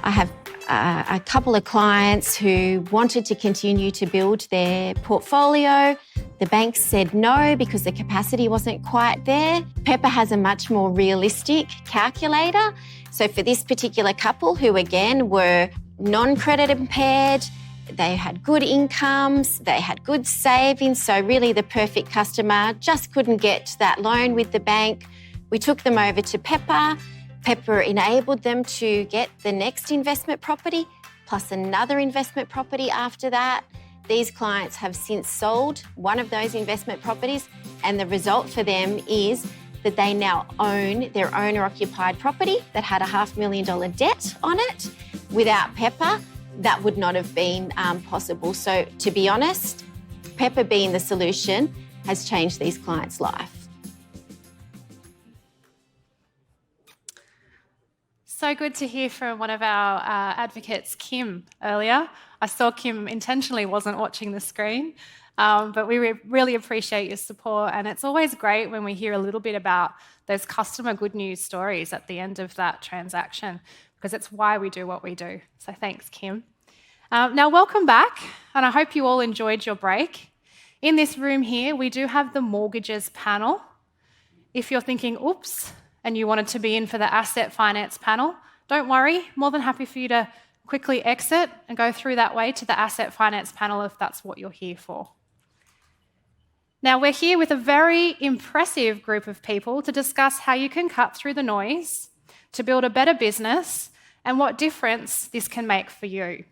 I have a couple of clients who wanted to continue to build their portfolio. The bank said no because the capacity wasn't quite there. Pepper has a much more realistic calculator. So for this particular couple, who again were non-credit impaired, they had good incomes, they had good savings, so really the perfect customer, just couldn't get that loan with the bank. We took them over to Pepper. Pepper enabled them to get the next investment property, plus another investment property after that. These clients have since sold one of those investment properties, and the result for them is that they now own their owner-occupied property that had a $500,000 debt on it. Without Pepper, that would not have been possible. So to be honest, Pepper being the solution has changed these clients' life. So good to hear from one of our advocates, Kim, earlier. I saw Kim intentionally wasn't watching the screen, but we really appreciate your support. And it's always great when we hear a little bit about those customer good news stories at the end of that transaction, because it's why we do what we do. So thanks, Kim. Now, welcome back, and I hope you all enjoyed your break. In this room here, we do have the mortgages panel. If you're thinking, oops, and you wanted to be in for the asset finance panel, don't worry, more than happy for you to quickly exit and go through that way to the asset finance panel if that's what you're here for. Now, we're here with a very impressive group of people to discuss how you can cut through the noise to build a better business and what difference this can make for you.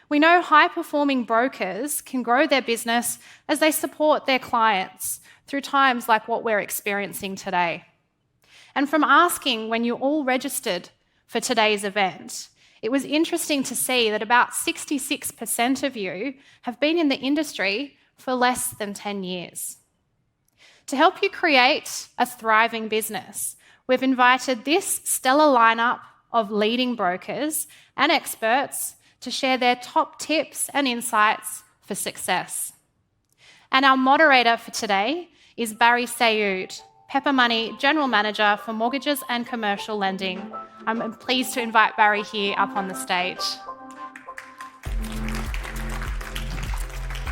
We know high-performing brokers can grow their business as they support their clients through times like what we're experiencing today. And from asking when you all registered for today's event, it was interesting to see that about 66% of you have been in the industry for less than 10 years. To help you create a thriving business, we've invited this stellar lineup of leading brokers and experts to share their top tips and insights for success. And our moderator for today is Barry Saoud, Pepper Money General Manager for Mortgages and Commercial Lending. I'm pleased to invite Barry here up on the stage.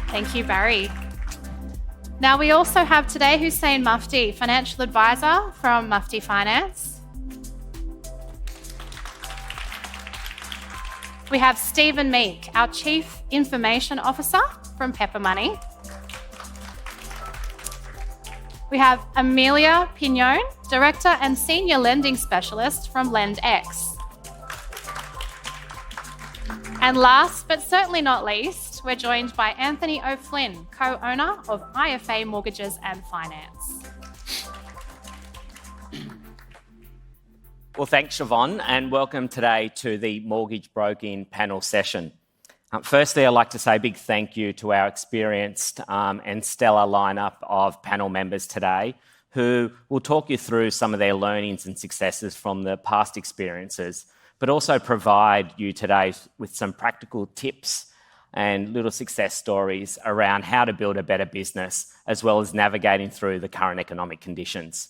Thank you, Barry. Now, we also have today Hussain Mufti, Financial Advisor from Mufti Finance. We have Stephen Meek, our Chief Information Officer from Pepper Money. We have Amelia Pignone, Director and Senior Lending Specialist from Lendx. And last but certainly not least, we're joined by Anthony O'Flynn, co-owner of IFA Mortgages and Finance. Well, thanks, Siobhan, and welcome today to the Mortgage Broking panel session. Firstly, I'd like to say a big thank you to our experienced and stellar lineup of panel members today who will talk you through some of their learnings and successes from the past experiences, but also provide you today with some practical tips and little success stories around how to build a better business, as well as navigating through the current economic conditions.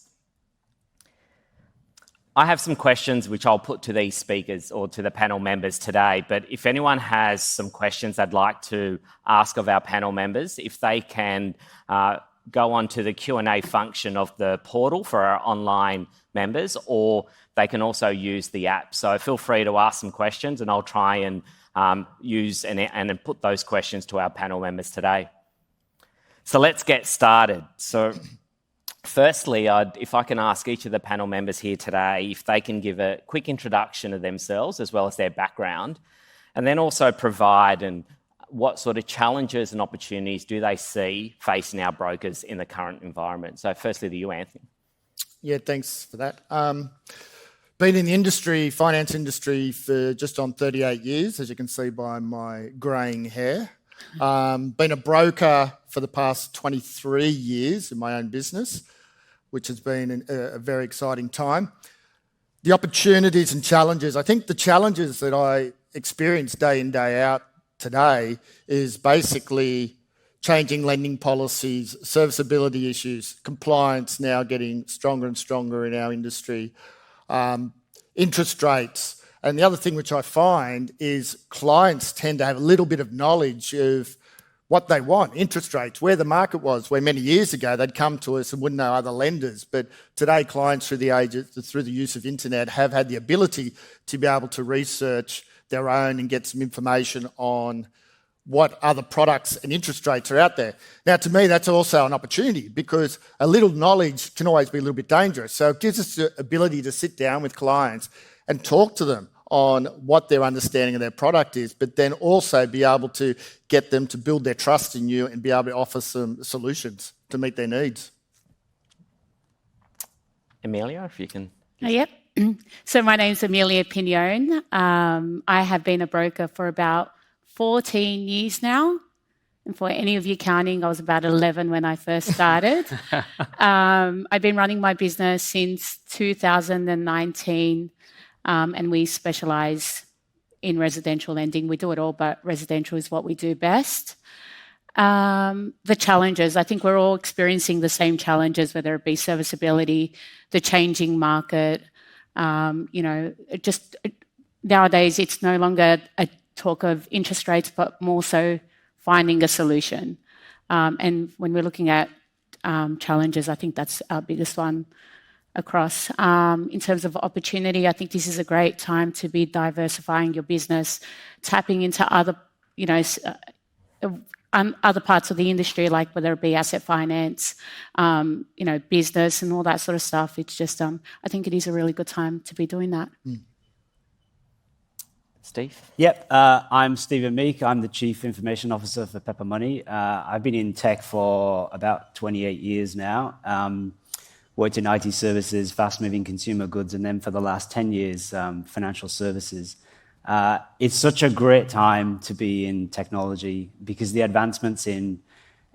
I have some questions which I'll put to these speakers or to the panel members today, but if anyone has some questions they'd like to ask of our panel members, if they can go on to the Q&A function of the portal for our online members, or they can also use the app. So feel free to ask some questions and I'll try and use and put those questions to our panel members today. So let's get started. So firstly, if I can ask each of the panel members here today if they can give a quick introduction of themselves as well as their background, and then also provide what sort of challenges and opportunities do they see facing our brokers in the current environment. So firstly to you, Anthony. Yeah, thanks for that. Been in the industry, finance industry, for just on 38 years, as you can see by my greying hair. Been a broker for the past 23 years in my own business, which has been a very exciting time. The opportunities and challenges, I think the challenges that I experience day in, day out today is basically changing lending policies, serviceability issues, compliance now getting stronger and stronger in our industry, interest rates, And the other thing which I find is clients tend to have a little bit of knowledge of what they want, interest rates, where the market was, where many years ago they'd come to us and wouldn't know other lenders. But today clients through the use of internet have had the ability to be able to research their own and get some information on what other products and interest rates are out there. Now, to me, that's also an opportunity because a little knowledge can always be a little bit dangerous. So it gives us the ability to sit down with clients and talk to them on what their understanding of their product is, but then also be able to get them to build their trust in you and be able to offer some solutions to meet their needs. Amelia, if you can. Yep. So my name's Amelia Pignone. I have been a broker for about 14 years now. And for any of you counting, I was about 11 when I first started. I've been running my business since 2019. And we specialise in residential lending. We do it all, but residential is what we do best. The challenges, I think we're all experiencing the same challenges, whether it be serviceability, the changing market. Just nowadays it's no longer a talk of interest rates, but more so finding a solution. And when we're looking at challenges, I think that's our biggest one across. In terms of opportunity, I think this is a great time to be diversifying your business, tapping into other, other parts of the industry, like whether it be asset finance, business and all that sort of stuff. It's just, I think it is a really good time to be doing that. Steve? Yep, I'm Stephen Meek. I'm the Chief Information Officer for Pepper Money. I've been in tech for about 28 years now. Worked in IT services, fast-moving consumer goods, and then for the last 10 years, financial services. It's such a great time to be in technology because the advancements in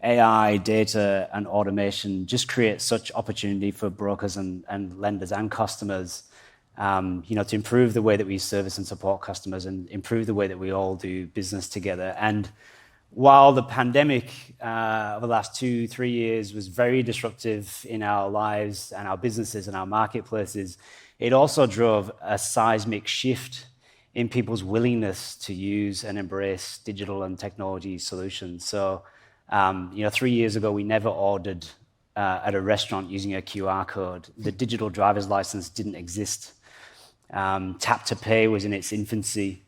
AI, data, and automation just create such opportunity for brokers and lenders and customers, to improve the way that we service and support customers and improve the way that we all do business together. And while the pandemic over the last 2-3 years was very disruptive in our lives and our businesses and our marketplaces, it also drove a seismic shift in people's willingness to use and embrace digital and technology solutions. So, 3 years ago, we never ordered at a restaurant using a QR code. The digital driver's license didn't exist. Tap to pay was in its infancy.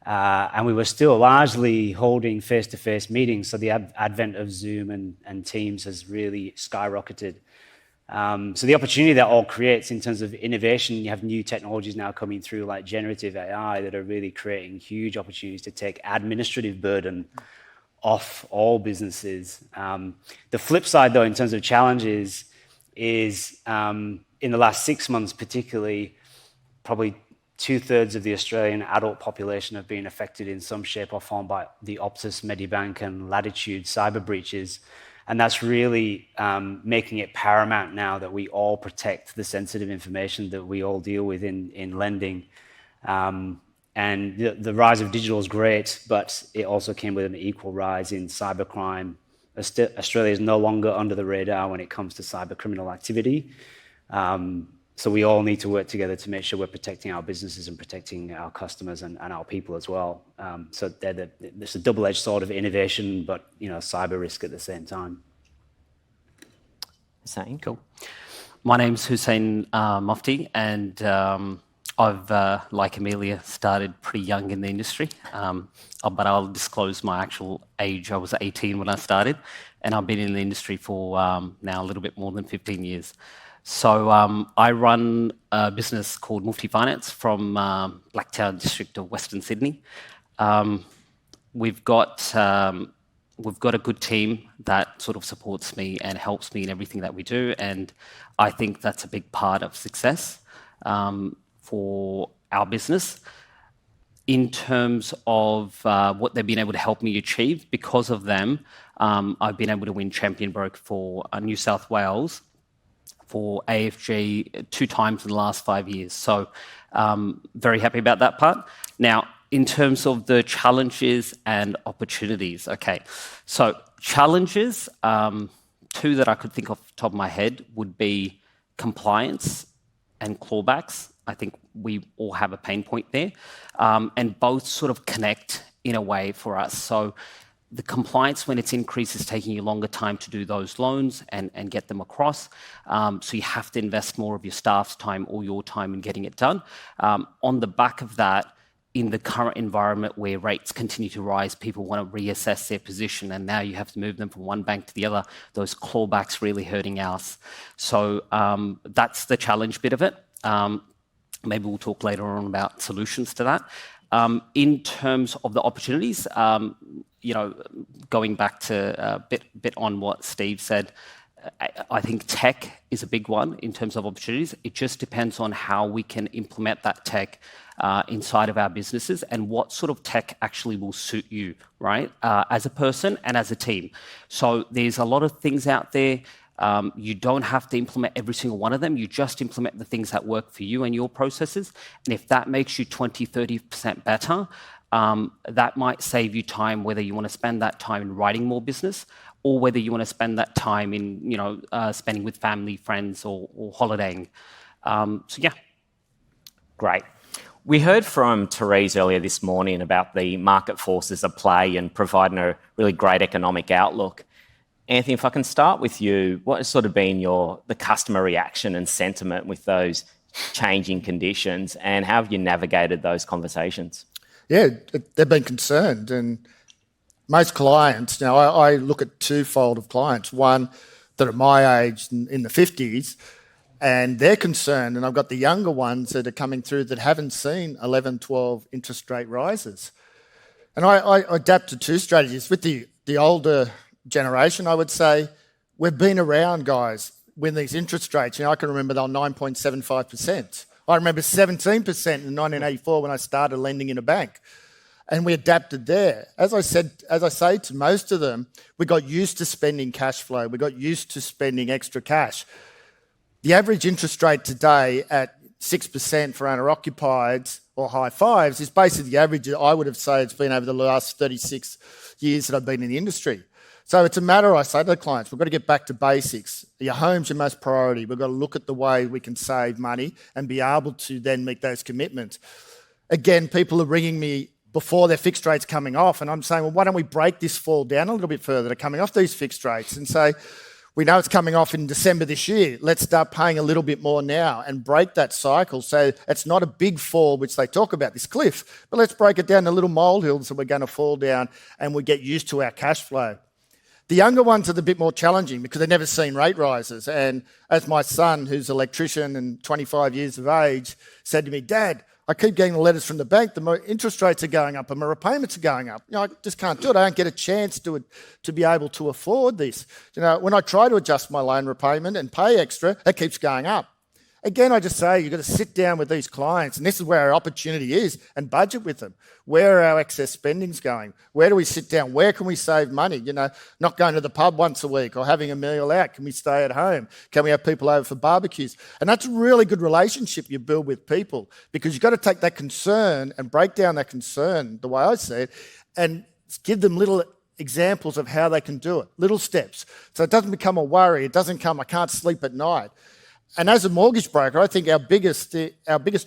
And we were still largely holding face-to-face meetings, so the advent of Zoom and Teams has really skyrocketed. So the opportunity that all creates in terms of innovation, you have new technologies now coming through like generative AI that are really creating huge opportunities to take administrative burden off all businesses. The flip side, though, in terms of challenges is in the last 6 months particularly, probably 2/3 of the Australian adult population have been affected in some shape or form by the Optus, Medibank and Latitude cyber breaches. And that's really making it paramount now that we all protect the sensitive information that we all deal with in lending. And the rise of digital is great, but it also came with an equal rise in cybercrime. Australia is no longer under the radar when it comes to cyber criminal activity. So we all need to work together to make sure we're protecting our businesses and protecting our customers and our people as well. So there's a double-edged sword of innovation, but cyber risk at the same time. Hussain? Cool. My name's Hussain Mufti, and I've, like Amelia, started pretty young in the industry. But I'll disclose my actual age. I was 18 when I started, and I've been in the industry for now a little bit more than 15 years. So I run a business called Mufti Finance from Blacktown district of Western Sydney. We've got a good team that sort of supports me and helps me in everything that we do, and I think that's a big part of success for our business. In terms of what they've been able to help me achieve, because of them, I've been able to win Champion Broker for New South Wales for AFG 2 times in the last 5 years. So very happy about that part. Now, in terms of the challenges and opportunities, okay. So challenges, 2 that I could think off the top of my head would be compliance and clawbacks. I think we all have a pain point there. And both sort of connect in a way for us. So the compliance, when it's increased, is taking you longer time to do those loans and get them across. So you have to invest more of your staff's time or your time in getting it done. On the back of that, in the current environment where rates continue to rise, people want to reassess their position, and now you have to move them from one bank to the other. Those clawbacks really hurting us. So that's the challenge bit of it. Maybe we'll talk later on about solutions to that. In terms of the opportunities, going back to a bit on what Steve said, I think tech is a big one in terms of opportunities. It just depends on how we can implement that tech inside of our businesses and what sort of tech actually will suit you, right, as a person and as a team. So there's a lot of things out there. You don't have to implement every single one of them. You just implement the things that work for you and your processes. And if that makes you 20, 30% better, that might save you time, whether you want to spend that time in writing more business or whether you want to spend that time in, spending with family, friends or holidaying. Great. We heard from Therese earlier this morning about the market forces at play and providing a really great economic outlook. Anthony, if I can start with you, what has sort of been the customer reaction and sentiment with those changing conditions, and how have you navigated those conversations? Yeah, they've been concerned, and most clients, now I look at twofold of clients. One that are my age in the 50s, and they're concerned, and I've got the younger ones that are coming through that haven't seen 11, 12 interest rate rises. And I adapt to two strategies. With the older generation, I would say, we've been around, guys, when these interest rates, I can remember they were 9.75%. I remember 17% in 1984 when I started lending in a bank. And we adapted there. As I say to most of them, we got used to spending cash flow. We got used to spending extra cash. The average interest rate today at 6% for owner-occupieds or high fives is basically the average I would have said it's been over the last 36 years that I've been in the industry. So it's a matter, I say to the clients, we've got to get back to basics. Your home's your most priority. We've got to look at the way we can save money and be able to then make those commitments. Again, people are ringing me before their fixed rates coming off, and I'm saying, well, why don't we break this fall down a little bit further to coming off these fixed rates and say, we know it's coming off in December this year. Let's start paying a little bit more now and break that cycle so it's not a big fall, which they talk about, this cliff, but let's break it down to little molehills that we're going to fall down and we get used to our cash flow. The younger ones are a bit more challenging because they've never seen rate rises. And as my son, who's an electrician and 25 years of age, said to me, Dad, I keep getting the letters from the bank, the interest rates are going up and my repayments are going up. I just can't do it. I don't get a chance to be able to afford this. When I try to adjust my loan repayment and pay extra, it keeps going up. Again, I just say you've got to sit down with these clients, and this is where our opportunity is, and budget with them. Where are our excess spendings going? Where do we sit down? Where can we save money? Not going to the pub once a week or having a meal out. Can we stay at home? Can we have people over for barbecues? And that's a really good relationship you build with people, because you've got to take that concern and break down that concern, the way I see it, and give them little examples of how they can do it, little steps. So it doesn't become a worry. It doesn't come, I can't sleep at night. And as a mortgage broker, I think our biggest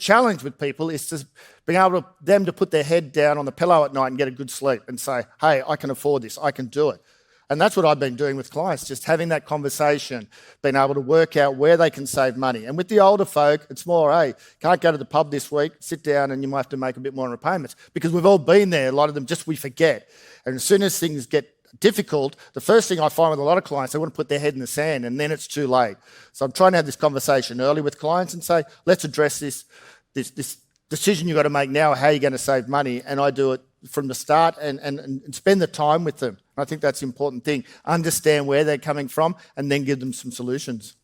challenge with people is to being able them to put their head down on the pillow at night and get a good sleep and say, hey, I can afford this, I can do it. And that's what I've been doing with clients, just having that conversation, being able to work out where they can save money. And with the older folk, it's more, hey, can't go to the pub this week, sit down and you might have to make a bit more in repayments. Because we've all been there, a lot of them we forget. And as soon as things get difficult, the first thing I find with a lot of clients, they want to put their head in the sand and then it's too late. So I'm trying to have this conversation early with clients and say, let's address this decision you've got to make now, how you're going to save money. And I do it from the start and spend the time with them. I think that's the important thing. Understand where they're coming from and then give them some solutions.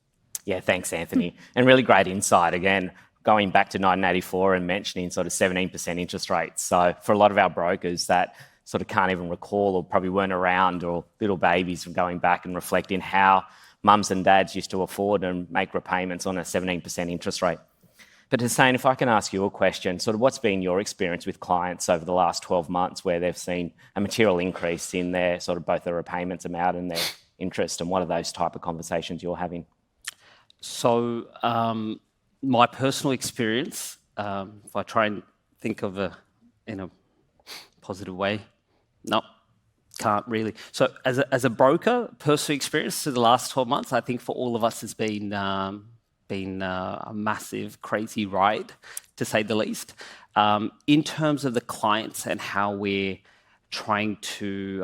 Yeah, thanks, Anthony. And really great insight. Again, going back to 1984 and mentioning sort of 17% interest rates. So for a lot of our brokers that sort of can't even recall or probably weren't around, or little babies from going back and reflecting how mums and dads used to afford and make repayments on a 17% interest rate. But Hussain, if I can ask you a question, sort of what's been your experience with clients over the last 12 months where they've seen a material increase in their sort of both their repayments amount and their interest, and what are those type of conversations you're having? So my personal experience, if I try and think of in a positive way, no, can't really. So as a broker, personal experience to the last 12 months, I think for all of us has been a massive, crazy ride, to say the least. In terms of the clients and how we're trying to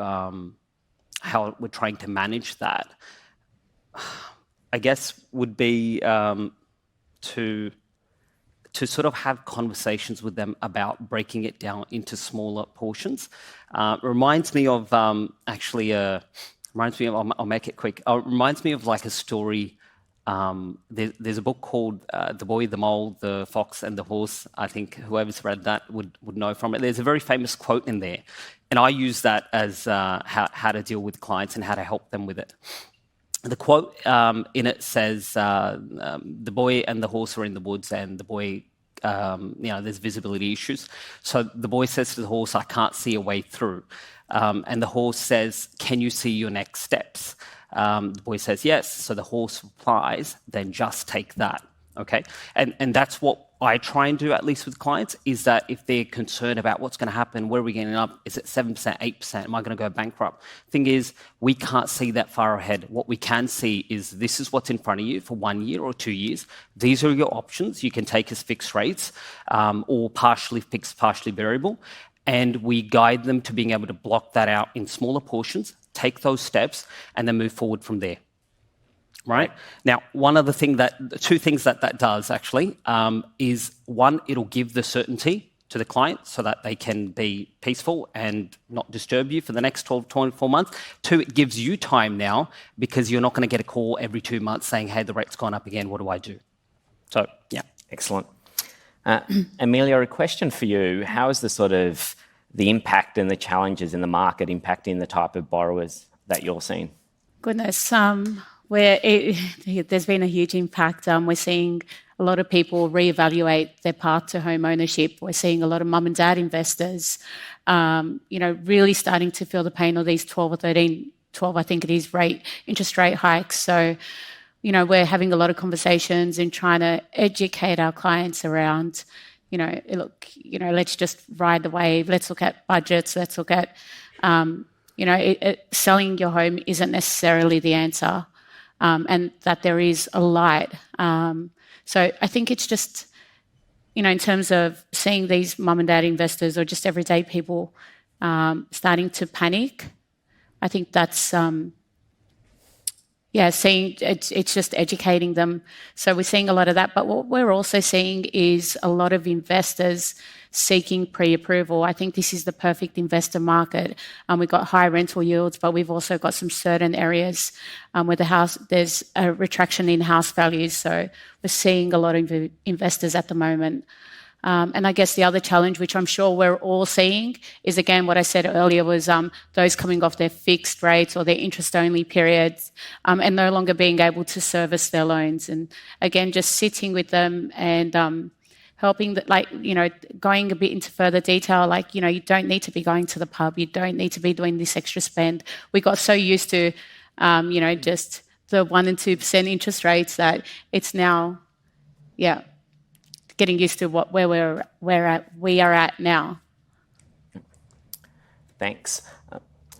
manage that, I guess would be to sort of have conversations with them about breaking it down into smaller portions. Reminds me of I'll make it quick. Reminds me of like a story. There's a book called The Boy, the Mole, the Fox and the Horse. I think whoever's read that would know from it. There's a very famous quote in there, and I use that as how to deal with clients and how to help them with it. The quote in it says, the boy and the horse are in the woods, and the boy, there's visibility issues. So the boy says to the horse, I can't see a way through. And the horse says, can you see your next steps? The boy says, yes. So the horse replies, then just take that. Okay. And that's what I try and do, at least with clients, is that if they're concerned about what's going to happen, where are we getting up? Is it 7%, 8%? Am I going to go bankrupt? Thing is, we can't see that far ahead. What we can see is this is what's in front of you for 1 year or 2 years. These are your options. You can take as fixed rates or partially fixed, partially variable. And we guide them to being able to block that out in smaller portions, take those steps, and then move forward from there. Right? Now, two things that does actually is one, it'll give the certainty to the client so that they can be peaceful and not disturb you for the next 12, 24 months. Two, it gives you time now because you're not going to get a call every 2 months saying, hey, the rate's gone up again, what do I do? So, yeah. Excellent. Amelia, a question for you. How is the impact and the challenges in the market impacting the type of borrowers that you're seeing? Goodness, there's been a huge impact. We're seeing a lot of people reevaluate their path to home ownership. We're seeing a lot of mum and dad investors, really starting to feel the pain of these 12 or 13, 12, I think it is, interest rate hikes. So, we're having a lot of conversations and trying to educate our clients around, let's just ride the wave. Let's look at budgets. Let's look at, selling your home isn't necessarily the answer, and that there is a light. So I think it's just, in terms of seeing these mum and dad investors or just everyday people starting to panic, I think that's, seeing it's just educating them. So we're seeing a lot of that. But what we're also seeing is a lot of investors seeking pre-approval. I think this is the perfect investor market. We've got high rental yields, but we've also got some certain areas where there's a retraction in house values. So we're seeing a lot of investors at the moment. And I guess the other challenge, which I'm sure we're all seeing, is again what I said earlier was those coming off their fixed rates or their interest-only periods and no longer being able to service their loans. And again, just sitting with them and helping, going a bit into further detail, you don't need to be going to the pub, you don't need to be doing this extra spend. We got so used to, just the 1% and 2% interest rates that it's now, getting used to where we are at now. Thanks.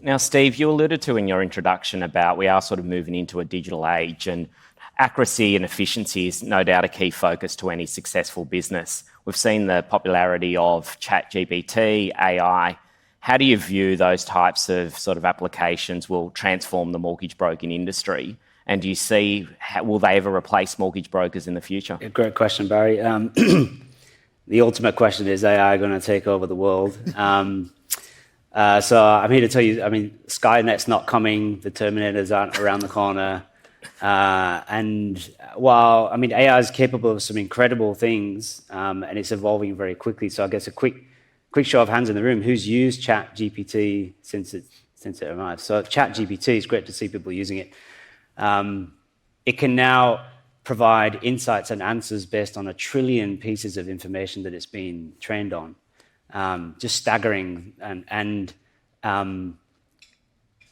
Now, Steve, you alluded to in your introduction about we are sort of moving into a digital age, and accuracy and efficiency is no doubt a key focus to any successful business. We've seen the popularity of ChatGPT, AI. How do you view those types of sort of applications will transform the mortgage broking industry? And do you see, will they ever replace mortgage brokers in the future? Great question, Barry. The ultimate question is AI going to take over the world? So I'm here to tell you, Skynet's not coming, the Terminators aren't around the corner. And while, AI is capable of some incredible things, and it's evolving very quickly. So I guess a quick show of hands in the room, who's used ChatGPT since it arrived? So ChatGPT, it's great to see people using it. It can now provide insights and answers based on 1 trillion pieces of information that it's been trained on. Just staggering. And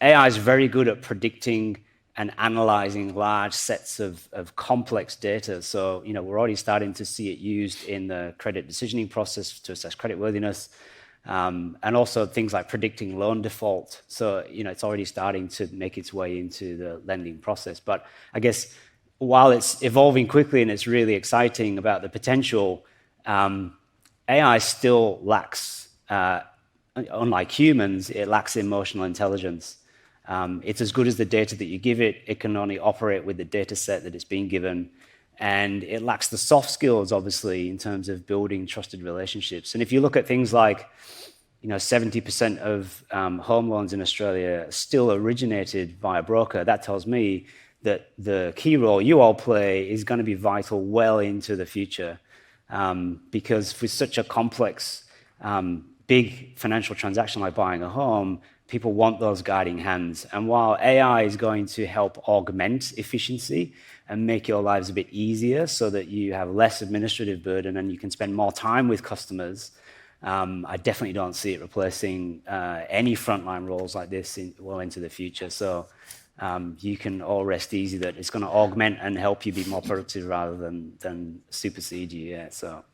AI is very good at predicting and analyzing large sets of complex data. So, we're already starting to see it used in the credit decisioning process to assess creditworthiness, and also things like predicting loan default. So, it's already starting to make its way into the lending process. But I guess while it's evolving quickly and it's really exciting about the potential, AI still lacks, unlike humans, it lacks emotional intelligence. It's as good as the data that you give it. It can only operate with the data set that it's been given. And it lacks the soft skills, obviously, in terms of building trusted relationships. And if you look at things like, 70% of home loans in Australia still originated via broker, that tells me that the key role you all play is going to be vital well into the future. Because for such a complex, big financial transaction like buying a home, people want those guiding hands. And while AI is going to help augment efficiency and make your lives a bit easier so that you have less administrative burden and you can spend more time with customers, I definitely don't see it replacing any frontline roles like this well into the future. So you can all rest easy that it's going to augment and help you be more productive rather than supersede you. Yeah, so.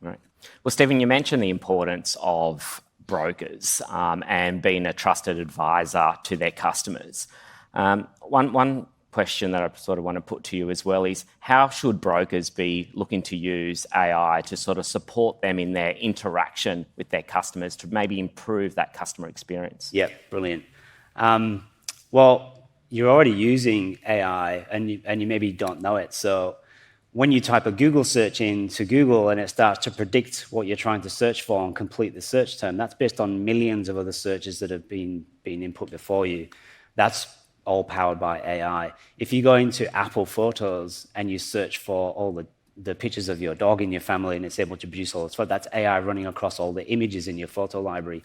Right. Well, Stephen, you mentioned the importance of brokers and being a trusted advisor to their customers. One question that I sort of want to put to you as well is, how should brokers be looking to use AI to sort of support them in their interaction with their customers to maybe improve that customer experience? Yeah, brilliant. Well, you're already using AI and you maybe don't know it. So when you type a Google search into Google and it starts to predict what you're trying to search for and complete the search term, that's based on millions of other searches that have been input before you. That's all powered by AI. If you go into Apple Photos and you search for all the pictures of your dog in your family and it's able to produce all this, that's AI running across all the images in your photo library.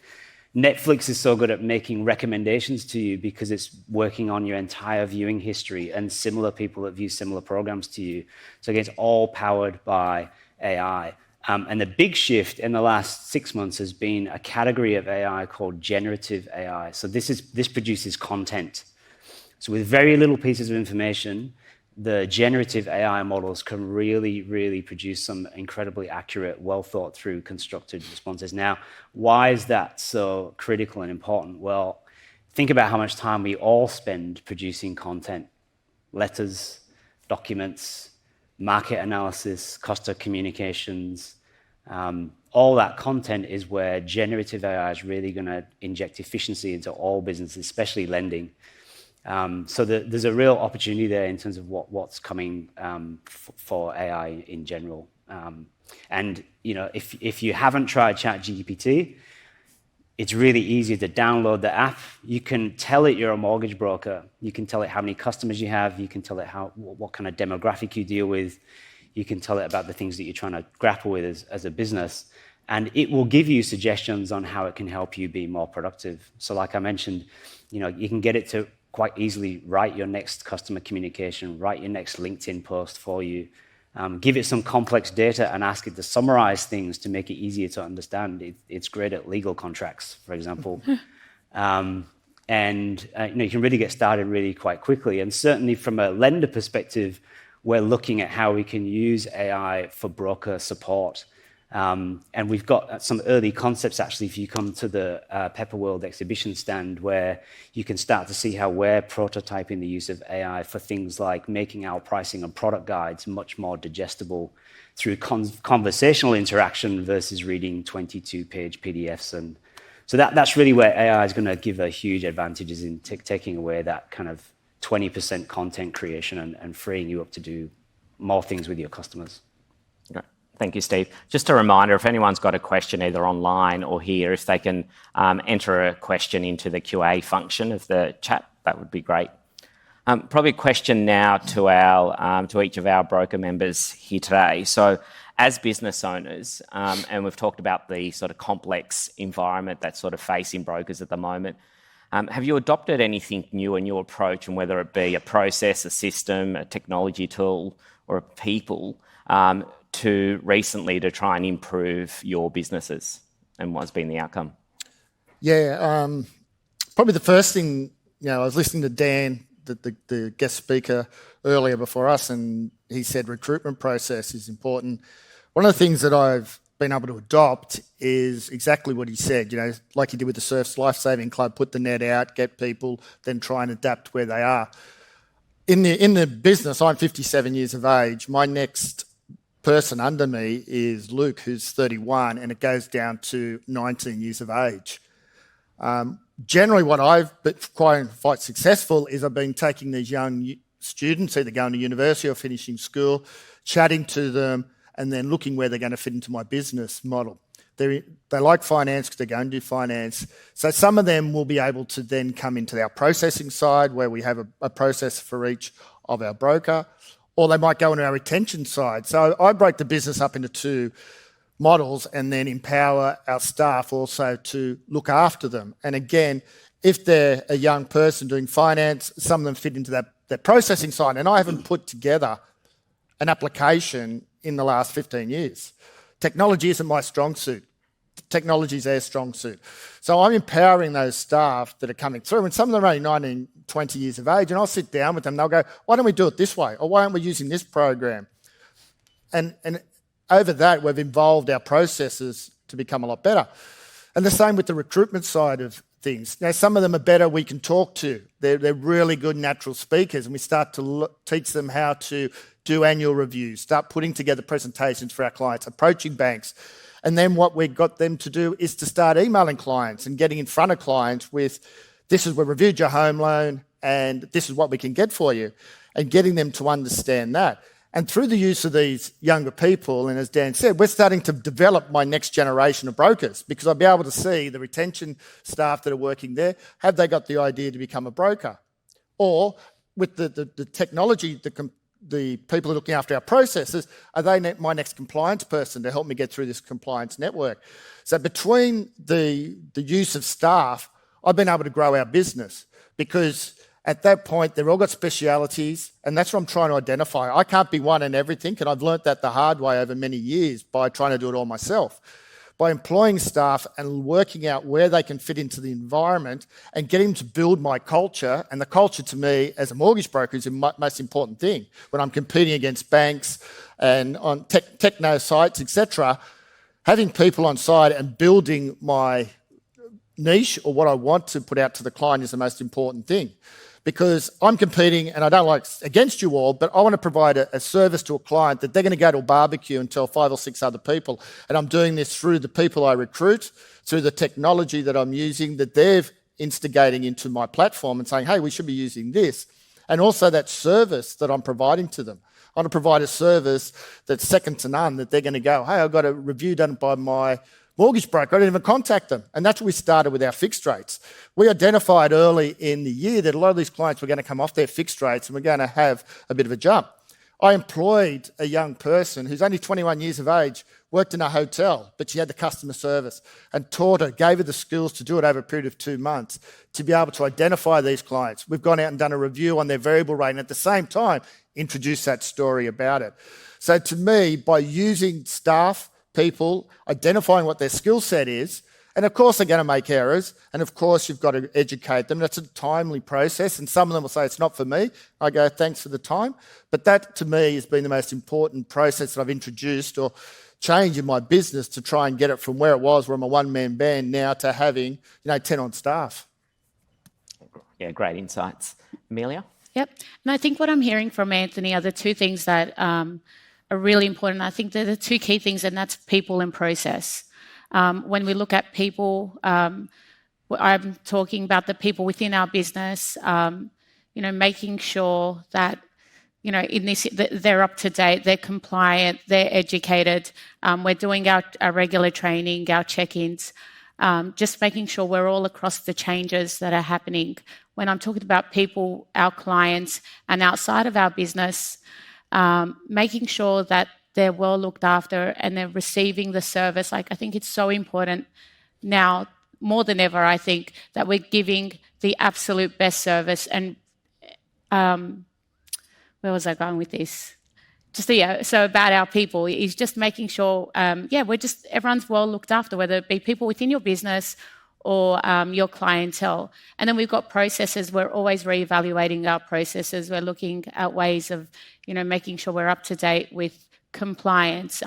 Netflix is so good at making recommendations to you because it's working on your entire viewing history and similar people that view similar programs to you. So again, it's all powered by AI. And the big shift in the last 6 months has been a category of AI called generative AI. So this produces content. So with very little pieces of information, the generative AI models can really, really produce some incredibly accurate, well thought through, constructed responses. Now, why is that so critical and important? Well, think about how much time we all spend producing content: letters, documents, market analysis, cost of communications. All that content is where generative AI is really going to inject efficiency into all businesses, especially lending. So there's a real opportunity there in terms of what's coming for AI in general. And if you haven't tried ChatGPT, it's really easy to download the app. You can tell it you're a mortgage broker. You can tell it how many customers you have. You can tell it what kind of demographic you deal with. You can tell it about the things that you're trying to grapple with as a business. And it will give you suggestions on how it can help you be more productive. So like I mentioned, you can get it to quite easily write your next customer communication, write your next LinkedIn post for you, give it some complex data and ask it to summarize things to make it easier to understand. It's great at legal contracts, for example. You can really get started really quite quickly. And certainly from a lender perspective, we're looking at how we can use AI for broker support. And we've got some early concepts, actually, if you come to the Pepper World exhibition stand, where you can start to see how we're prototyping the use of AI for things like making our pricing and product guides much more digestible through conversational interaction versus reading 22-page PDFs. And so that's really where AI is going to give a huge advantage, is in taking away that kind of 20% content creation and freeing you up to do more things with your customers. Okay. Thank you, Steve. Just a reminder, if anyone's got a question either online or here, if they can enter a question into the QA function of the chat, that would be great. Probably a question now to each of our broker members here today. So as business owners, and we've talked about the sort of complex environment that's sort of facing brokers at the moment, have you adopted anything new in your approach, and whether it be a process, a system, a technology tool, or a people, to try and improve your businesses, and what's been the outcome? Yeah, probably the first thing, I was listening to Dan the guest speaker earlier before us, and he said recruitment process is important. One of the things that I've been able to adopt is exactly what he said, like he did with the Surf's Lifesaving Club, put the net out, get people, then try and adapt where they are. In the business, I'm 57 years of age. My next person under me is Luke, who's 31, and it goes down to 19 years of age. Generally, what I've been quite successful is I've been taking these young students, either going to university or finishing school, chatting to them, and then looking where they're going to fit into my business model. They like finance because they're going to do finance. So some of them will be able to then come into our processing side where we have a process for each of our broker, or they might go into our retention side. So I break the business up into two models and then empower our staff also to look after them. And again, if they're a young person doing finance, some of them fit into that processing side. And I haven't put together an application in the last 15 years. Technology isn't my strong suit. Technology is their strong suit. So I'm empowering those staff that are coming through, and some of them are only 19, 20 years of age, and I'll sit down with them and they'll go, why don't we do it this way? Or why aren't we using this program? And over that, we've involved our processes to become a lot better. And the same with the recruitment side of things. Now, some of them are better we can talk to. They're really good natural speakers, and we start to teach them how to do annual reviews, start putting together presentations for our clients, approaching banks. And then what we've got them to do is to start emailing clients and getting in front of clients with, this is, we reviewed your home loan and this is what we can get for you, and getting them to understand that. And through the use of these younger people, and as Dan said, we're starting to develop my next generation of brokers, because I'll be able to see the retention staff that are working there, have they got the idea to become a broker? Or with the technology, the people who are looking after our processes, are they my next compliance person to help me get through this compliance network? So between the use of staff, I've been able to grow our business, because at that point, they've all got specialities, and that's what I'm trying to identify. I can't be one in everything, and I've learnt that the hard way over many years by trying to do it all myself. By employing staff and working out where they can fit into the environment and getting them to build my culture. And the culture to me as a mortgage broker is the most important thing. When I'm competing against banks and on techno sites, etc., having people on side and building my niche or what I want to put out to the client is the most important thing. Because I'm competing, and I don't like against you all, but I want to provide a service to a client that they're going to go to a barbecue and tell 5 or 6 other people. And I'm doing this through the people I recruit, through the technology that I'm using, that they're instigating into my platform and saying, hey, we should be using this. And also that service that I'm providing to them. I want to provide a service that's second to none, that they're going to go, hey, I've got a review done by my mortgage broker, I didn't even contact them. And that's what we started with our fixed rates. We identified early in the year that a lot of these clients were going to come off their fixed rates and we're going to have a bit of a jump. I employed a young person who's only 21 years of age, worked in a hotel, but she had the customer service, and taught her, gave her the skills to do it over a period of 2 months to be able to identify these clients. We've gone out and done a review on their variable rate, and at the same time, introduce that story about it. So to me, by using staff, people, identifying what their skill set is, and of course they're going to make errors, and of course you've got to educate them. That's a timely process, and some of them will say, it's not for me. I go, thanks for the time. But that, to me, has been the most important process that I've introduced or changed in my business to try and get it from where it was, where I'm a one-man band, now to having 10 on staff. Yeah, great insights. Amelia? Yep. And I think what I'm hearing from Anthony are the two things that are really important. I think they're the two key things, and that's people and process. When we look at people, I'm talking about the people within our business, making sure that, in this, they're up to date, they're compliant, they're educated. We're doing our regular training, our check-ins, just making sure we're all across the changes that are happening. When I'm talking about people, our clients, and outside of our business, making sure that they're well looked after and they're receiving the service. I think it's so important now, more than ever, I think, that we're giving the absolute best service. And where was I going with this? So about our people is just making sure, everyone's well looked after, whether it be people within your business or your clientele. And then we've got processes. We're always reevaluating our processes. We're looking at ways of, making sure we're up to date with compliance,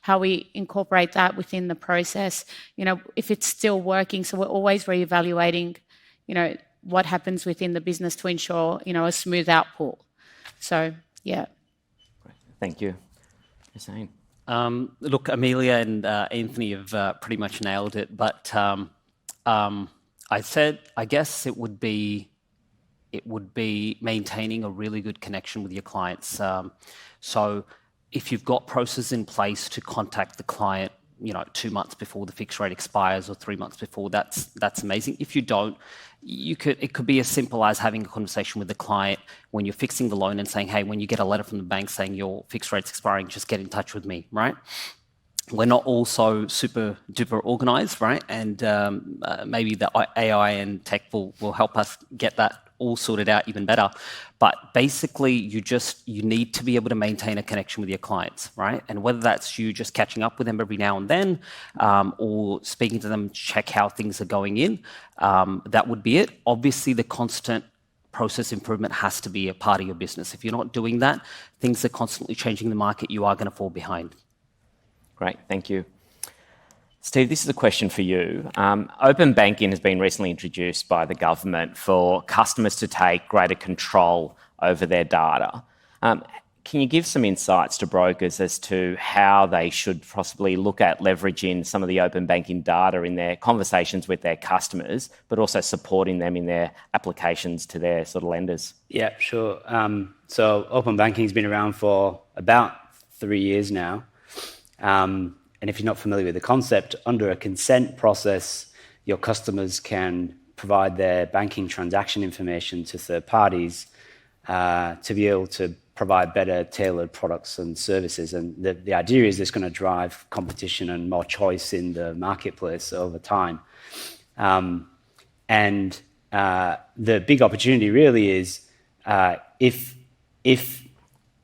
how we incorporate that within the process, if it's still working. So we're always reevaluating, what happens within the business to ensure, a smooth output. So, yeah. Thank you. Hussain. Look, Amelia and Anthony have pretty much nailed it, but I guess it would be maintaining a really good connection with your clients. So if you've got processes in place to contact the client, 2 months before the fixed rate expires or 3 months before, that's amazing. If you don't, it could be as simple as having a conversation with the client when you're fixing the loan and saying, hey, when you get a letter from the bank saying your fixed rate's expiring, just get in touch with me, right? We're not all so super duper organized, right? And maybe the AI and tech will help us get that all sorted out even better. But basically, you need to be able to maintain a connection with your clients, right? And whether that's you just catching up with them every now and then, or speaking to them, check how things are going in, that would be it. Obviously, the constant process improvement has to be a part of your business. If you're not doing that, things are constantly changing in the market, you are going to fall behind. Great, thank you. Steve, this is a question for you. Open banking has been recently introduced by the government for customers to take greater control over their data. Can you give some insights to brokers as to how they should possibly look at leveraging some of the open banking data in their conversations with their customers, but also supporting them in their applications to their sort of lenders? Yeah, sure. So open banking has been around for about 3 years now. And if you're not familiar with the concept, under a consent process, your customers can provide their banking transaction information to third parties to be able to provide better tailored products and services. And the idea is it's going to drive competition and more choice in the marketplace over time. And the big opportunity really is if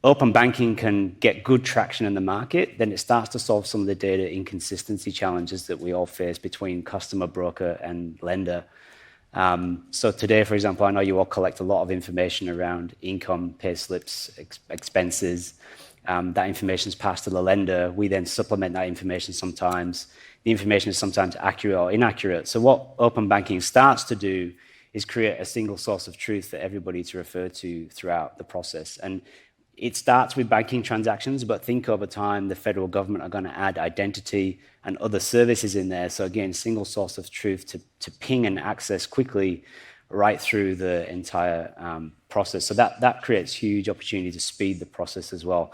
open banking can get good traction in the market, then it starts to solve some of the data inconsistency challenges that we all face between customer, broker, and lender. So today, for example, I know you all collect a lot of information around income, pay slips, expenses. That information is passed to the lender. We then supplement that information sometimes. The information is sometimes accurate or inaccurate. So what open banking starts to do is create a single source of truth for everybody to refer to throughout the process. And it starts with banking transactions, but think over time the federal government are going to add identity and other services in there. So again, single source of truth to ping and access quickly right through the entire process. So that creates huge opportunity to speed the process as well.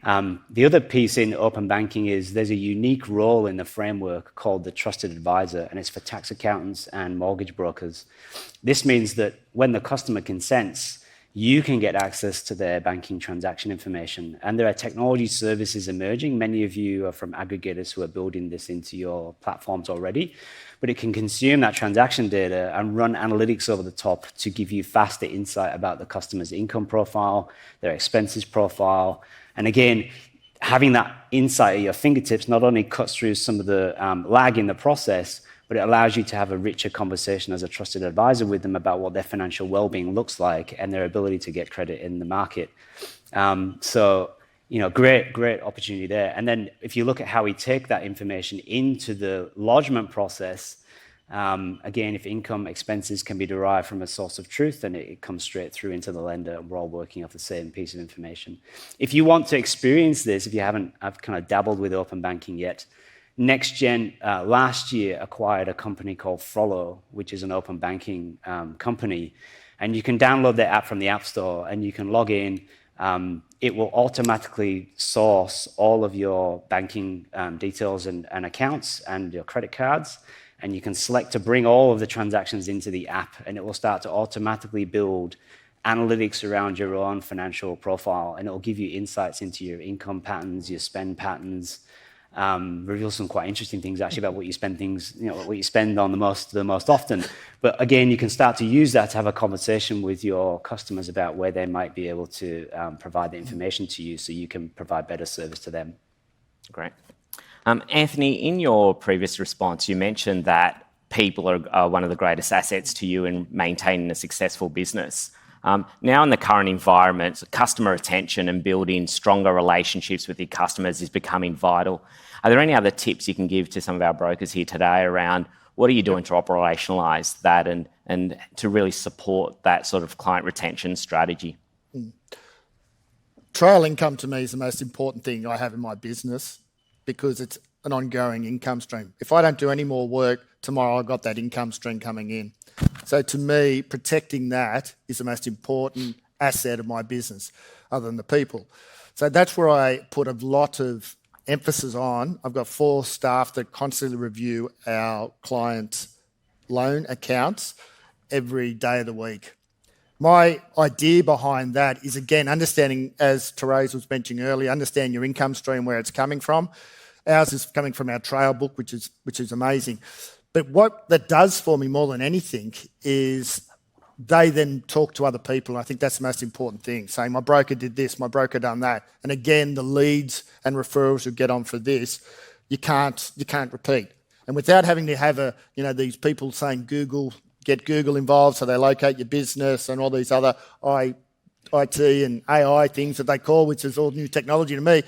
The other piece in open banking is there's a unique role in the framework called the trusted advisor, and it's for tax accountants and mortgage brokers. This means that when the customer consents, you can get access to their banking transaction information. And there are technology services emerging. Many of you are from aggregators who are building this into your platforms already. But it can consume that transaction data and run analytics over the top to give you faster insight about the customer's income profile, their expenses profile. And again, having that insight at your fingertips not only cuts through some of the lag in the process, but it allows you to have a richer conversation as a trusted advisor with them about what their financial well-being looks like and their ability to get credit in the market. So, great opportunity there. And then if you look at how we take that information into the lodgement process, again, if income expenses can be derived from a source of truth, then it comes straight through into the lender, and we're all working off the same piece of information. If you want to experience this, if you haven't kind of dabbled with open banking yet, NextGen last year acquired a company called Frollo, which is an open banking company. And you can download their app from the App Store and you can log in. It will automatically source all of your banking details and accounts and your credit cards. And you can select to bring all of the transactions into the app, and it will start to automatically build analytics around your own financial profile. And it will give you insights into your income patterns, your spend patterns, reveal some quite interesting things actually about what you spend on the most often. But again, you can start to use that to have a conversation with your customers about where they might be able to provide the information to you so you can provide better service to them. Great. Anthony, in your previous response, you mentioned that people are one of the greatest assets to you in maintaining a successful business. Now in the current environment, customer retention and building stronger relationships with your customers is becoming vital. Are there any other tips you can give to some of our brokers here today around what are you doing to operationalise that and to really support that sort of client retention strategy? Trail income to me is the most important thing I have in my business because it's an ongoing income stream. If I don't do any more work, tomorrow I've got that income stream coming in. So to me, protecting that is the most important asset of my business, other than the people. So that's where I put a lot of emphasis on. I've got 4 staff that constantly review our clients' loan accounts every day of the week. My idea behind that is, again, understanding, as Therese was mentioning earlier, understand your income stream, where it's coming from. Ours is coming from our trail book, which is amazing. But what that does for me more than anything is they then talk to other people. And I think that's the most important thing, saying my broker did this, my broker done that. And again, the leads and referrals you get on for this, you can't repeat. And without having to have these people saying get Google involved so they locate your business and all these other IT and AI things that they call, which is all new technology to me.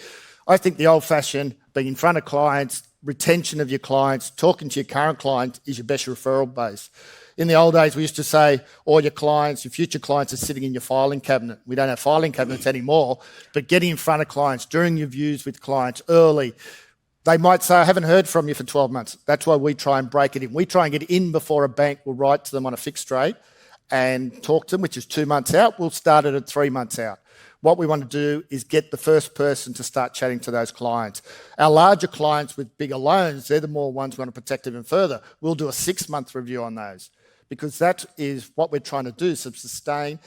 I think the old-fashioned being in front of clients, retention of your clients, talking to your current clients is your best referral base. In the old days, we used to say all your clients, your future clients are sitting in your filing cabinet. We don't have filing cabinets anymore, but getting in front of clients, during your views with clients early, they might say, I haven't heard from you for 12 months. That's why we try and break it in. We try and get in before a bank will write to them on a fixed rate and talk to them, which is 2 months out. We'll start it at 3 months out. What we want to do is get the first person to start chatting to those clients. Our larger clients with bigger loans, they're the more ones we want to protect even further. We'll do a 6-month review on those because that is what we're trying to do, sustain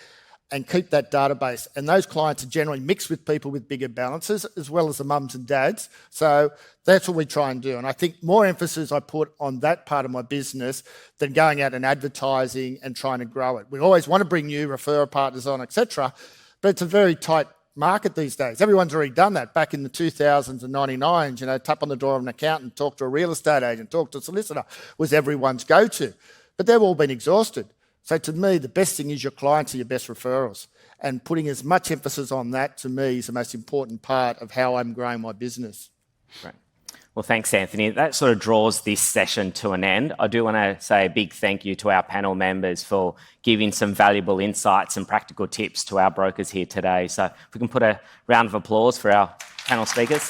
and keep that database. And those clients are generally mixed with people with bigger balances as well as the mums and dads. So that's what we try and do. And I think more emphasis I put on that part of my business than going out and advertising and trying to grow it. We always want to bring new referral partners on, etc. But it's a very tight market these days. Everyone's already done that. Back in the 2000s and 99s, tap on the door of an accountant, talk to a real estate agent, talk to a solicitor was everyone's go-to. But they've all been exhausted. So to me, the best thing is your clients are your best referrals. And putting as much emphasis on that, to me, is the most important part of how I'm growing my business. Great. Well, thanks, Anthony. That sort of draws this session to an end. I do want to say a big thank you to our panel members for giving some valuable insights and practical tips to our brokers here today. So if we can put a round of applause for our panel speakers.